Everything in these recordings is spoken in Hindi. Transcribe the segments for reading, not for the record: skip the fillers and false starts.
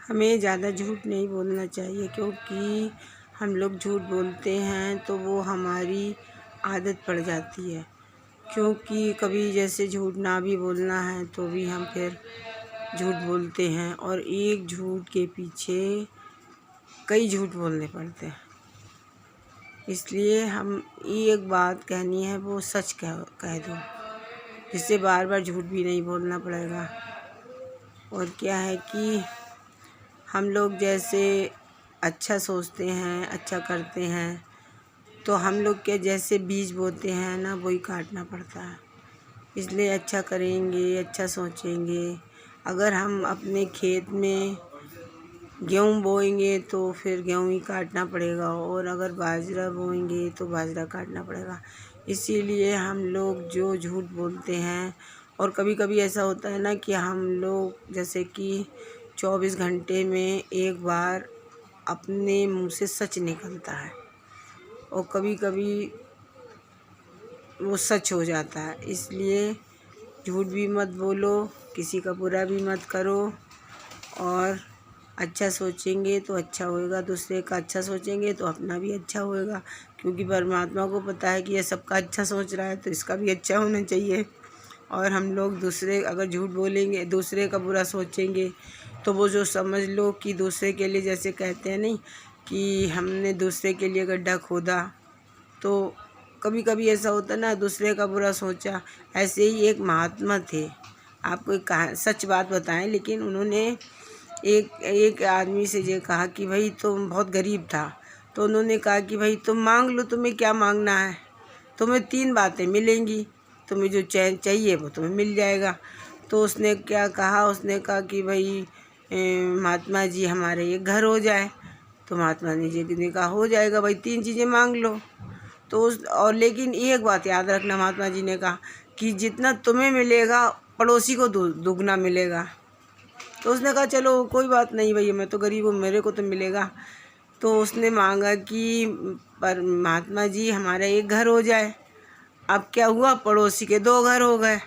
हमें ज़्यादा झूठ नहीं बोलना चाहिए, क्योंकि हम लोग झूठ बोलते हैं तो वो हमारी आदत पड़ जाती है। क्योंकि कभी जैसे झूठ ना भी बोलना है तो भी हम फिर झूठ बोलते हैं, और एक झूठ के पीछे कई झूठ बोलने पड़ते हैं। इसलिए हम एक बात कहनी है वो सच कह दो, जिससे बार बार झूठ भी नहीं बोलना पड़ेगा। और क्या है कि हम लोग जैसे अच्छा सोचते हैं, अच्छा करते हैं, तो हम लोग के जैसे बीज बोते हैं ना, वही काटना पड़ता है। इसलिए अच्छा करेंगे, अच्छा सोचेंगे। अगर हम अपने खेत में गेहूँ बोएंगे तो फिर गेहूँ ही काटना पड़ेगा, और अगर बाजरा बोएंगे तो बाजरा काटना पड़ेगा। इसीलिए हम लोग जो झूठ बोलते हैं, और कभी कभी ऐसा होता है ना कि हम लोग जैसे कि 24 घंटे में एक बार अपने मुंह से सच निकलता है, और कभी कभी वो सच हो जाता है। इसलिए झूठ भी मत बोलो, किसी का बुरा भी मत करो, और अच्छा सोचेंगे तो अच्छा होएगा, दूसरे का अच्छा सोचेंगे तो अपना भी अच्छा होएगा। क्योंकि परमात्मा को पता है कि ये सबका अच्छा सोच रहा है, तो इसका भी अच्छा होना चाहिए। और हम लोग दूसरे अगर झूठ बोलेंगे, दूसरे का बुरा सोचेंगे, तो वो जो समझ लो कि दूसरे के लिए, जैसे कहते हैं नहीं कि हमने दूसरे के लिए गड्ढा खोदा, तो कभी कभी ऐसा होता ना, दूसरे का बुरा सोचा। ऐसे ही एक महात्मा थे, आपको एक सच बात बताएं, लेकिन उन्होंने एक आदमी से ये कहा कि भाई तुम बहुत गरीब था, तो उन्होंने कहा कि भाई तुम मांग लो, तुम्हें क्या मांगना है, तुम्हें 3 बातें मिलेंगी, तुम्हें जो चाहिए वो तुम्हें मिल जाएगा। तो उसने क्या कहा, उसने कहा कि भाई महात्मा जी हमारे एक घर हो जाए। तो महात्मा जी ने कहा हो जाएगा भाई, 3 चीज़ें मांग लो। तो और लेकिन एक बात याद रखना, महात्मा जी ने कहा कि जितना तुम्हें मिलेगा पड़ोसी को दुगना मिलेगा। तो उसने कहा चलो कोई बात नहीं भैया, मैं तो गरीब हूँ, मेरे को तो मिलेगा। तो उसने मांगा कि पर महात्मा जी हमारा एक घर हो जाए। अब क्या हुआ, पड़ोसी के 2 घर हो गए।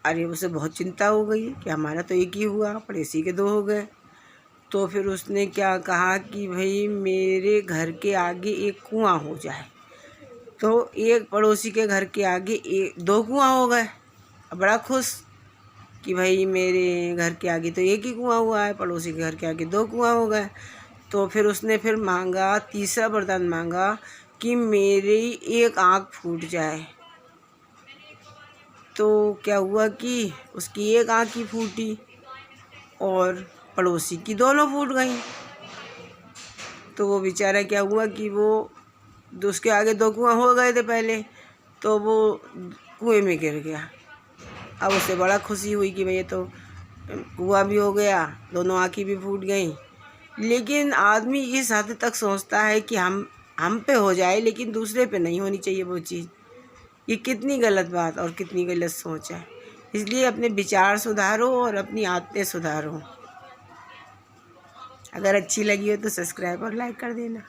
अरे उसे बहुत चिंता हो गई कि हमारा तो एक ही हुआ, पड़ोसी के 2 हो गए। तो फिर उसने क्या कहा कि भाई मेरे घर के आगे एक कुआं हो जाए। तो एक पड़ोसी के घर के आगे 2 कुआं हो गए। बड़ा खुश कि भाई मेरे घर के आगे तो एक ही कुआं हुआ है, पड़ोसी के घर के आगे 2 कुआं हो गए। तो फिर उसने फिर मांगा, तीसरा वरदान मांगा कि मेरी एक आँख फूट जाए। तो क्या हुआ कि उसकी एक आँख ही फूटी और पड़ोसी की दोनों फूट गई। तो वो बेचारा क्या हुआ कि वो उसके आगे 2 कुआं हो गए थे पहले, तो वो कुएं में गिर गया। अब उसे बड़ा खुशी हुई कि भाई ये तो कुआं भी हो गया, दोनों आँखें भी फूट गई। लेकिन आदमी इस हद तक सोचता है कि हम पे हो जाए, लेकिन दूसरे पे नहीं होनी चाहिए वो चीज़। ये कितनी गलत बात और कितनी गलत सोच है। इसलिए अपने विचार सुधारो और अपनी आदतें सुधारो। अगर अच्छी लगी हो तो सब्सक्राइब और लाइक कर देना।